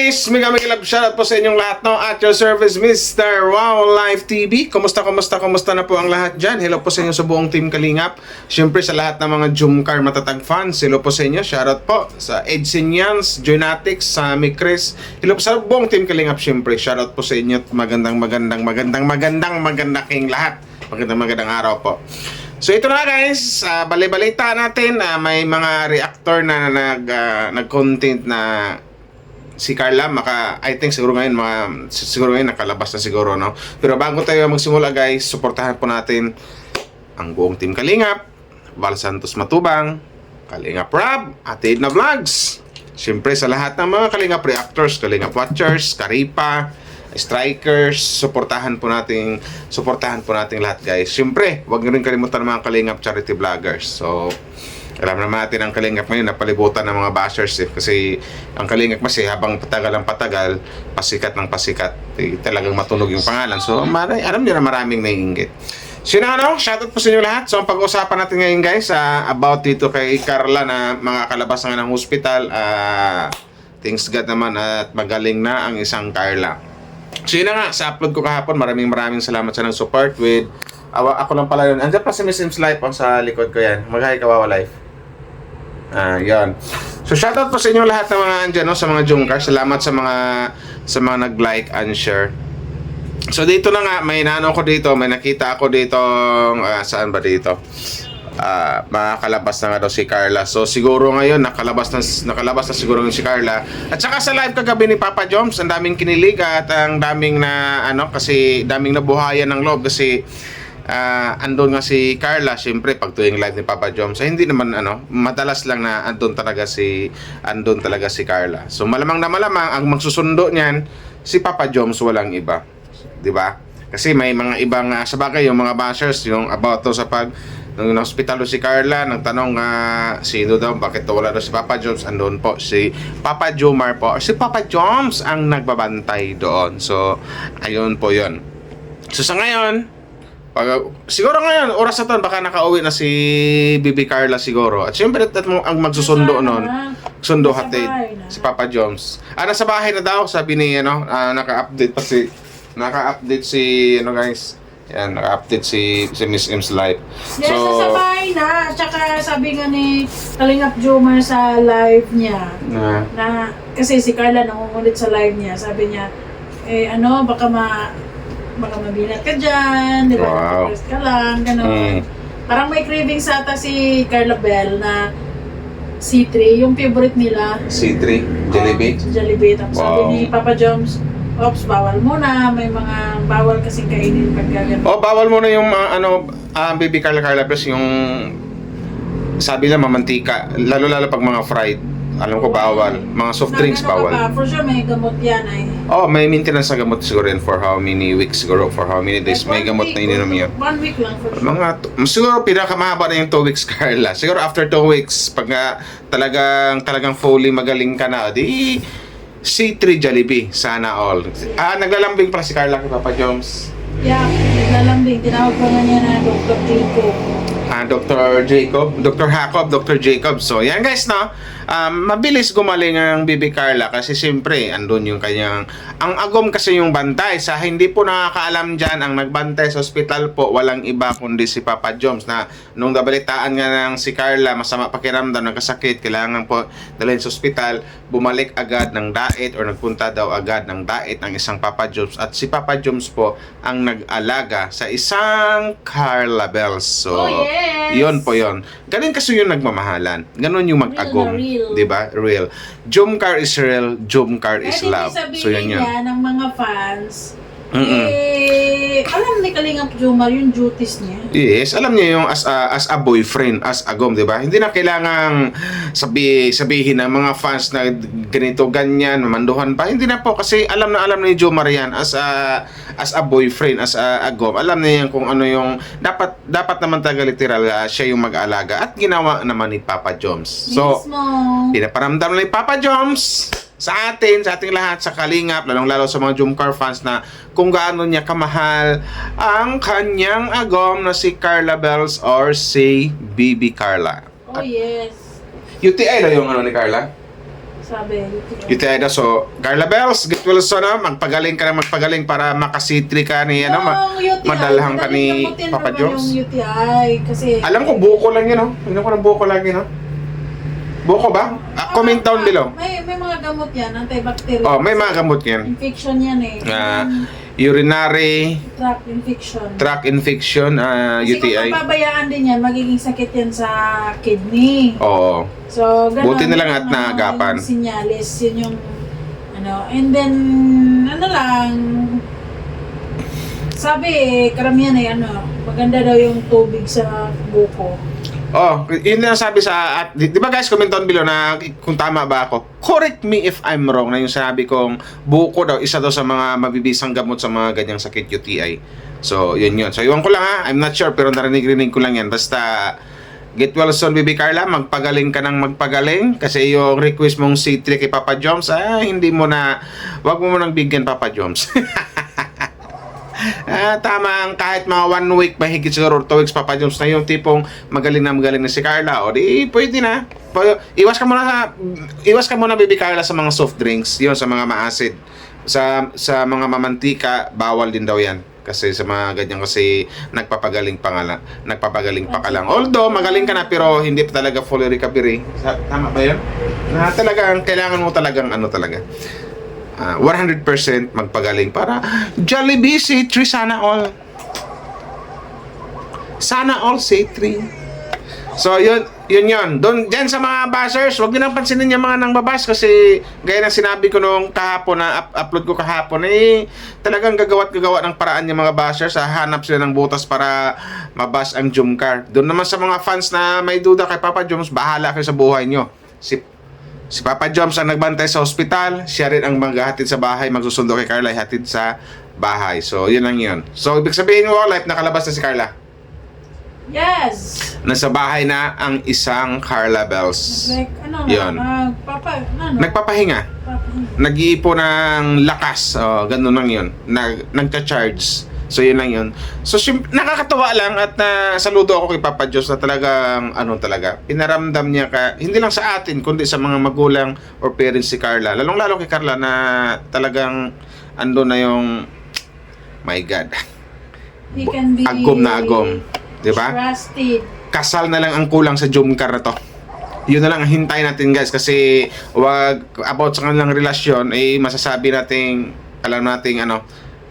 guys, mega love shoutout po sa inyong lahat, no? At your service, Mr. Wow Live TV. Kumusta na po ang lahat dyan? Hello po sa inyo sa buong Team Kalingap. Siyempre sa lahat ng mga Jumcar matatag fans, hello po sa inyo. Shoutout po sa Edsinians, Joynatics, sa Chris. Hello po sa buong Team Kalingap. Siyempre, shoutout po sa inyo. Magandang king lahat. Magandang araw po. So ito na guys, bali-balita natin, may mga reactor na nag-content na si Carla, I think siguro ngayon nakalabas na siguro, no? Pero bago tayo magsimula guys, suportahan po natin ang buong Team Kalingap, Val Santos Matubang, Kalingap Rob, Ate Edna Vlogs. Siyempre sa lahat ng mga Kalingap reactors, Kalingap watchers, Karipa, strikers, suportahan po natin lahat guys. Siyempre, huwag niyo rin kalimutan ng mga Kalingap charity vloggers. So alam naman natin ang Kalingap ngayon napalibutan ng mga bashers kasi ang Kalingap kasi habang patagal pasikat ng pasikat, talagang matunog yung pangalan. So alam niyo na maraming naiinggit. So shoutout po sa inyo lahat. So ang pag-uusapan natin ngayon guys, about dito kay Carla na mga kalabas nga ng hospital. Thanks God naman at magaling na ang isang Carla. So yun na nga, sa upload ko kahapon, maraming salamat sa nag-support with ako lang pala yun. Andiyan pa si Miss Sims Life sa likod ko yan. Mag-hi Kawawa Life. Yan. So shoutout po sa inyo lahat ng mga andyan, no, sa mga Jumcar. Salamat sa mga nag-like and share. So dito na nga, may nakita ako dito, saan ba dito? Makakalabas na nga daw si Carla. So siguro ngayon nakalabas na siguro si Carla. At saka sa live kagabi ni Papa Joms, ang daming kinilig at ang daming kasi daming nabuhayan ng loob kasi andun nga si Carla. Siyempre pag tuwing live ni Papa Joms hindi naman madalas lang na andun talaga si Carla. So malamang ang magsusundo niyan si Papa Joms, walang iba, di ba? Kasi may mga ibang sa bagay yung mga bashers yung about to sa nung hospital si Carla, nagtanong sino daw, bakit wala daw si Papa Joms. Andun po si Papa Jomar po, si Papa Joms ang nagbabantay doon. So ayun po yun. So sa ngayon, siguro ngayon, oras na to, baka nakauwi na si Bibi Carla siguro. At syempre, ang magsusundo nun, sundo hatid, si Papa Joms. Nasa bahay na daw, sabi ni, naka-update si, guys. Yan, naka-update si Miss M's Live. Yes, so, sa bahay na. Tsaka sabi nga ni Kalingap Jomar sa live niya, na kasi si Carla nangungulit sa live niya, sabi niya, baka mabinat ka dyan, di ba? Wow. Nag-rest ka lang, gano'n. Parang may cravings ata si Carla Bell na C3, yung favorite nila. C3? Jollibee? Jollibee. Tapos sabi ni Papa Joms, oops, bawal muna. May mga bawal kasing kainin pag gagawin. Bawal muna yung Baby Carla plus yung sabi na mamantika. Lalo pag mga fried. Alam ko bawal. Mga soft drinks bawal. For sure may gamot yan ay. May maintenance na gamot siguro yan for how many weeks siguro, for how many days. May gamot na ininom yan. 1 week lang for sure. Siguro pinakamahaba na yung 2 weeks, Carla. Siguro after 2 weeks, pag talagang fully magaling ka na, di C3 Jollibee, sana all. Naglalambing pala si Carla kay Papa Joms. Yeah, naglalambing. Tinawag pa nga niya na Dr. Jacob. Dr. Jacob. So, yan guys, no? Mabilis gumaling ang Bibi Carla kasi siyempre, andun yung kanyang, ang agom kasi yung bantay. Sa hindi po nakakaalam dyan, ang nagbantay sa ospital po, walang iba kundi si Papa Joms na nung nabalitaan nga ng si Carla, masama pakiramdam, nagkasakit, kailangan po dalhin sa ospital, bumalik agad ng diet or nagpunta daw agad ng diet ng isang Papa Joms. At si Papa Joms po ang nag-alaga sa isang Carla Bells. So, yun po yun. Ganun kasi yung nagmamahalan. Ganun yung mag-agom. Diba? Real. Jumcar is real. Jumcar is love. So yun yun. Niya ng mga fans, alam ni Kalingap Jomar yung duties niya. Yes, alam niya yung as a boyfriend, as agom, di ba? Hindi na kailangang sabihin ng mga fans na ganito, ganyan, mamanduhan pa. Hindi na po kasi alam ni Jomar yan as a boyfriend, as a agom. Alam niya yan kung ano yung dapat naman taga literal siya yung mag-aalaga at ginawa naman ni Papa Joms. So, pinaparamdam ni Papa Joms sa ating lahat sa Kalingap, lalong-lalo sa mga Jumcar fans na kung gaano niya kamahal ang kanyang agom na si Carla Bells or si Bibi Carla. Yes. UTI na yung ni Carla? Sabi, UTI daw. So, Carla Bells, get well soon, magpagaling ka na magpagaling para makasitri ka ni, madalhan ka ni Papa Joms. Yung UTI, kasi... Alam ko, buko lang yun, Alam ko ng buko lang yun, Buko ba? Comment down below. May mga gamot yan, antibacterial. Oh, may mga gamot yan. Infection yan Urinary tract infection. Kasi UTI. kung papabayaan din yan, magiging sakit yan sa kidney. Oo. So, ganun. Buti na lang at naagapan. Yung sinyalis, yun yung, and then, sabi, karamihan maganda daw yung tubig sa buko. Oh, yun na sabi sa di ba guys, comment down below na kung tama ba ako. Correct me if I'm wrong na yung sabi kong buko daw isa daw sa mga mabibisang gamot sa mga ganyang sakit UTI. So, yun. So, iwan ko lang I'm not sure pero narinig ko lang yan. Basta get well soon, Baby Carla. Magpagaling ka ng magpagaling kasi yung request mong C3 kay Papa Joms, wag mo nang bigyan Papa Joms. Tama, kahit mga 1 week, mahigit siguro 2 weeks, Papa Joms na yung tipong magaling na si Carla, o di pwede na. Iwas ka muna Baby Carla sa mga soft drinks, yun, sa mga ma-acid. Sa mga mamantika, bawal din daw yan. Kasi sa mga ganyan kasi nagpapagaling pa ka lang. Although magaling ka na pero hindi pa talaga fully recovery. Tama ba yun? Na talagang kailangan mo talagang 100% magpagaling para Jollibee C3 sana all. Sana all C3. So yun. Doon diyan sa mga bashers, wag niyo nang pansinin yung mga nang babas kasi gaya ng sinabi ko nung kahapon na upload ko kahapon talagang gagawa ng paraan yung mga bashers, hanap sila ng butas para mabash ang Jomcar. Doon naman sa mga fans na may duda kay Papa Joms, bahala kayo sa buhay nyo. Si Papa Joms ang nagbantay sa ospital, siya rin ang maghahatid sa bahay, magsusundo kay Carla, ihatid sa bahay. So, yun lang yun. So, ibig sabihin mo, life, nakalabas na si Carla. Yes! Nasa bahay na ang isang Carla Bells. Yun. Nagpapahinga. Nag-iipon ng lakas. Ganun lang yun. Nagcha-charge. So, yun lang yun. So, nakakatawa lang at saludo ako kay Papa Diyos na talagang, pinaramdam niya hindi lang sa atin, kundi sa mga magulang or parents si Carla. Lalong-lalo kay Carla na talagang, ando na yung, my God. He can be agom na agom. Diba? trusted. Kasal na lang ang kulang sa Jomcar na to. Yun na lang ang hintay natin guys kasi about sa kanilang relasyon masasabi natin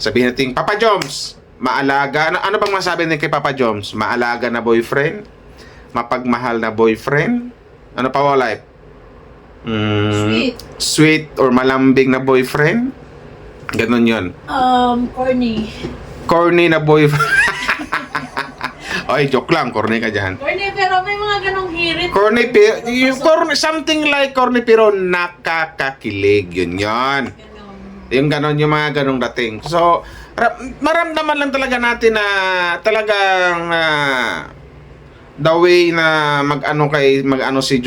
sabihin natin Papa Joms maalaga ano bang masasabi natin kay Papa Joms? Maalaga na boyfriend, mapagmahal na boyfriend, ano pa wala sweet or malambing na boyfriend, ganun yun. Corny na boyfriend. Oy, joke lang, corny ka dyan. Corny, pero may mga ganong hirit. Something like corny pero nakakakilig. Yun. Yung ganon, yung mga ganong dating. So, maramdaman lang talaga natin na talagang the way na si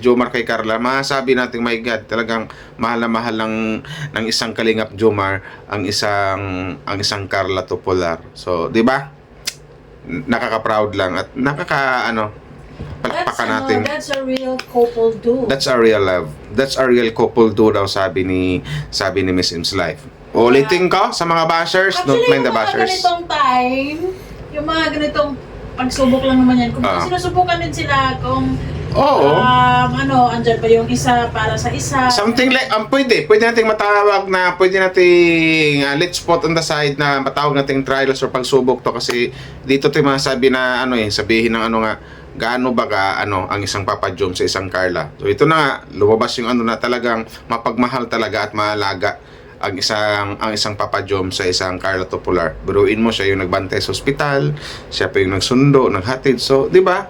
Jomar kay Carla, masasabi natin, my God, talagang mahal na mahal ng isang kalingap Jomar ang isang Carla Topolar. So, di ba? Nakaka-proud lang at palakpakan natin. That's a real couple do. That's a real love. That's a real couple do daw sabi ni Miss Im's Life. Ulitin ko sa mga bashers, don't mind the bashers. Actually, yung mga ganitong pagsubok lang naman yan. Kung sinusubukan din sila kung andyan pa yung isa para sa isa. Something like, pwede nating matawag na, pwede nating let's put on the side na matawag nating trials or pagsubok to kasi dito tayo masasabi na sabihin ng gaano ba ang isang Papa Joms sa isang Carla. So ito na nga, lumabas yung na talagang mapagmahal talaga at mahalaga ang isang Papa Joms sa isang Carla Topolar. Biruin mo, siya yung nagbantay sa ospital, siya pa yung nagsundo, naghatid. So, di ba?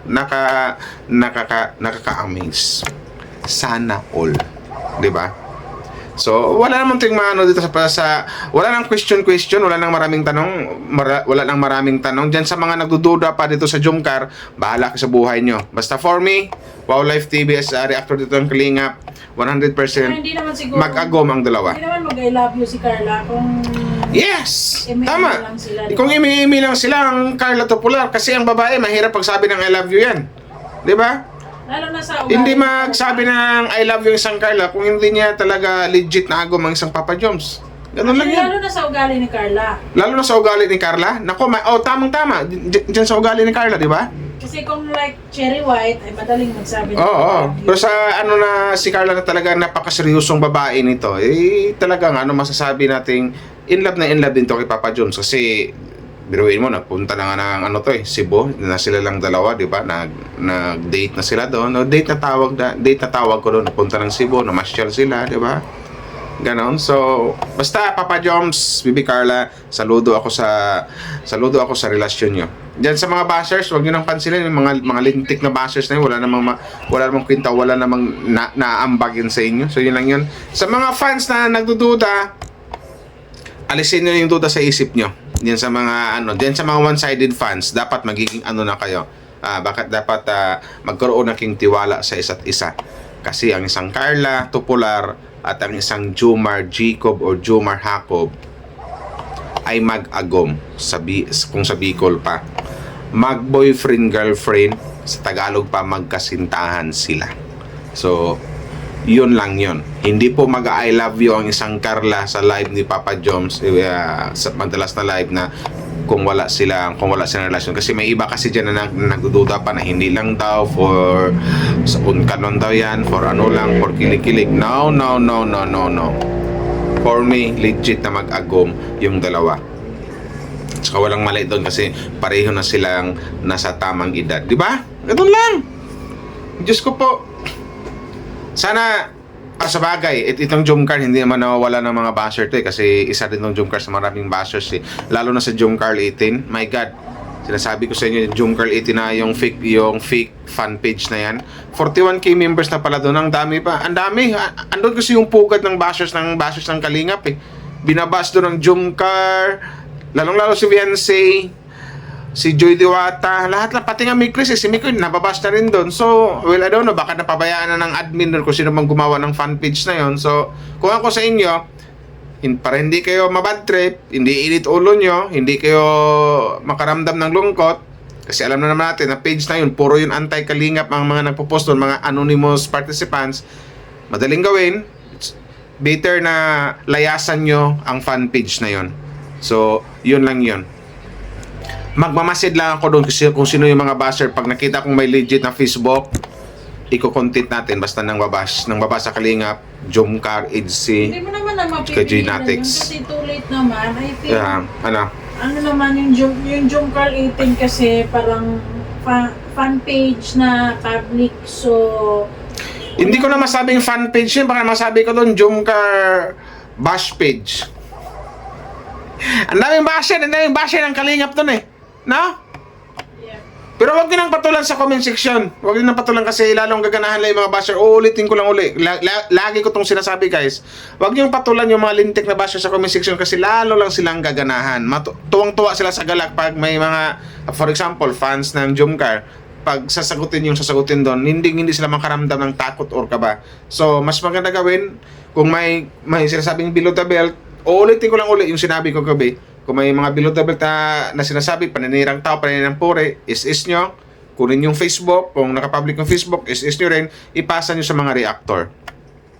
Nakaka-amaze. Sana all. Di ba? So, wala namang dito wala nang question, wala nang maraming tanong. Diyan sa mga nagdududa pa dito sa Jomcar, bahala ka sa buhay nyo. Basta for me, Wow Life TV as reactor dito ng Kalingap, 100% mag-agom ang dalawa. Hindi naman mag-I love you si Carla kung yes! Tama! Kung imi-imi lang sila ang Carla Topolar kasi ang babae, mahirap pagsabi ng I love you yan. Di ba? Lalo na sa ugali. Hindi magsabi ng I love yung isang Carla kung hindi niya talaga legit na agom ang isang Papa Joms. Ganun lang Actually, yan. lalo na sa ugali ni Carla. Lalo na sa ugali ni Carla. Nako, tamang-tama. Diyan sa ugali ni Carla, di ba? Kasi kung like Cherry White, ay madaling magsabi. Oo. Pero sa ano na si Carla na talaga napakaseryosong babae nito, talagang masasabi nating in love din to kay Papa Jones kasi biruin mo, nagpunta na nga ng Cebu, na sila lang dalawa, di ba? Nag-date na sila doon. No, date na tawag ko doon. Napunta ng Cebu, namasyal sila, di ba? Ganon. So, basta Papa Joms, Bibi Carla, saludo ako sa relasyon nyo. Diyan sa mga bashers, huwag niyo nang pansinin yung mga lintik na bashers na yun. Wala namang kwenta, wala namang naambagin sa inyo. So, yun lang yun. Sa mga fans na nagdududa, alisin niyo yung duda sa isip nyo. Diyan sa mga one-sided fans, dapat magiging na kayo. Bakit dapat magkaroon ng king tiwala sa isa't isa. Kasi ang isang Carla Tupular at ang isang Jomar Jacob or Jomar Jacob ay mag-agom kung sa Bicol pa. Mag-boyfriend girlfriend, sa Tagalog pa magkasintahan sila. So, yun lang yun. Hindi po mag-I love you ang isang Carla sa live ni Papa Joms sa madalas na live na kung wala silang relasyon. Kasi may iba kasi dyan na nagdududa pa na hindi lang daw for sa unkanon daw yan, for for kilig-kilig. No. For me, legit na mag-agom yung dalawa. Saka walang mali doon kasi pareho na silang nasa tamang edad. Di ba? Ganun lang. Diyos ko po. Sana sa bagay, itong Jomcar hindi naman nawawala ng mga basher to kasi isa din ng Jomcar sa maraming bashers lalo na sa Jomcar 18. My God, sinasabi ko sa inyo yung Jomcar 18 na yung fake fan page na yan, 41k members na pala doon. Ang dami pa, ang dami. Andun kasi yung pugad ng bashers ng Kalingap binabash doon ng Jomcar, lalong-lalo si Viancy, si Joy Diwata, lahat lang, pati nga Mikris, si Mikris nababash na rin doon. So, well, I don't know, baka napabayaan na ng admin doon kung sino mang gumawa ng fan page na yon. So, kung ako sa inyo, para hindi kayo mabad trip, hindi init ulo nyo, hindi kayo makaramdam ng lungkot, kasi alam na naman natin na page na yun, puro yun anti-Kalingap ang mga nagpo-post doon, mga anonymous participants. Madaling gawin, it's better na layasan nyo ang fan page na yun. So, yun lang yun. Magmamasid lang ako doon kung sino yung mga basher. Pag nakita kong may legit na Facebook, i-content natin basta nang babash sa Kalingap, Jomcar, Hindi mo naman na mapipigilan yun kasi too late naman. I think, ano naman yung Jomcar 18 kasi parang fan page na public. So, hindi ko na masabing fan page yun. Baka masabi ko doon, Jomcar bash page. Ang daming basher ng Kalingap doon no? yeah. Pero wag niyo nang patulan sa comment section. Wag niyo nang patulan kasi lalong gaganahan lang yung mga basher. Uulitin ko lang uli. Lagi ko tong sinasabi, guys. Wag niyo patulan yung mga lintik na basher sa comment section kasi lalo lang silang gaganahan. Tuwang-tuwa sila sa galak pag may mga, for example, fans ng Jomcar. Pag sasagutin doon, hindi sila makaramdam ng takot or kaba. So, mas maganda gawin kung may sinasabing below the belt. Uulitin ko lang uli yung sinabi ko gabi. Kung may mga below the belt na sinasabi, paninirang tao, paninirang pure, is nyo, kunin yung Facebook, kung nakapublic yung Facebook, is nyo rin, ipasa nyo sa mga reactor.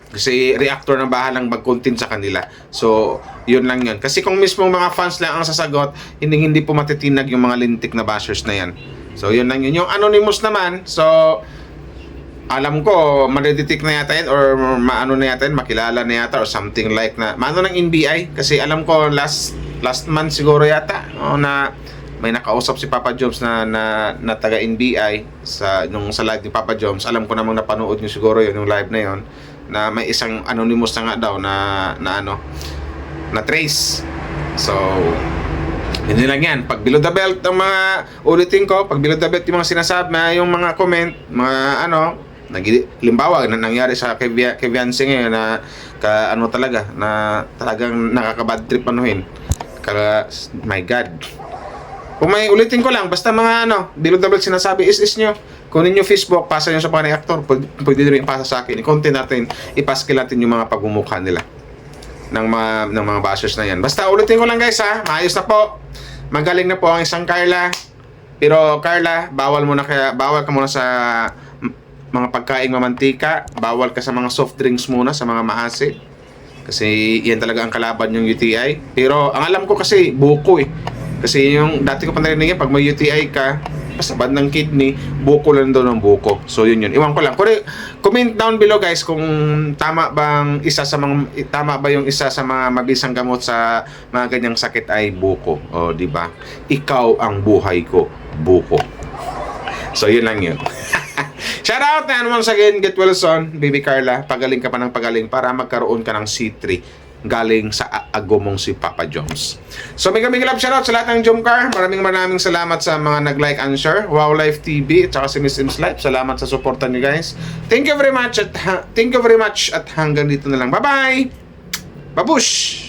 Kasi reactor na bahalang mag-content sa kanila. So, yun lang yun. Kasi kung mismong mga fans lang ang sasagot, hindi po matitinag yung mga lintik na bashers na yan. So, yun lang yun. Yung anonymous naman, so, alam ko, madedetect na yata yan or makilala na yata or something like na. Ng NBI? Kasi alam ko, last month siguro yata na may nakausap si Papa Joms na taga NBI sa live ni Papa Joms. Alam ko namang napanood niyo siguro yung live na yon na may isang anonymous na nga daw na trace. So, hindi lang yan. Pag below the belt ang mga ulitin ko, pag below the belt yung mga sinasabi, yung mga comment, mga limbawa na nangyari sa kay Viancy ngayon na talagang nakakabad trip my God. Kung may ulitin ko lang, basta mga below the belt sinasabi, is nyo. Kunin nyo Facebook, pasa nyo sa mga reactor, pwede rin ipasa sa akin. I-content natin, ipaskil natin yung mga pagmumukha nila ng mga bashers na yan. Basta ulitin ko lang, guys, maayos na po. Magaling na po ang isang Carla. Pero Carla, bawal ka muna sa mga pagkain mamantika, bawal ka sa mga soft drinks muna, sa mga maasim. Kasi yan talaga ang kalaban yung UTI. Pero ang alam ko kasi, buko eh. Kasi yung dati ko pa narinig yan, pag may UTI ka, basta bad ng kidney, buko lang daw ng buko. So yun. Iwan ko lang. Comment down below guys kung tama ba yung isa sa mga mabisang gamot sa mga ganyang sakit ay buko. O di ba? Ikaw ang buhay ko, buko. So yun lang yun. Shout out na once again, get well soon, Baby Carla. Pagaling ka pa ng pagaling para magkaroon ka ng C3 galing sa agumong si Papa Joms. So mega love shoutout sa lahat ng Jomcar. Maraming salamat sa mga nag-like and share. Wow Life TV at saka si Miss Sims Life. Salamat sa suporta niyo guys. Thank you very much at hanggang dito na lang. Bye-bye! Babush!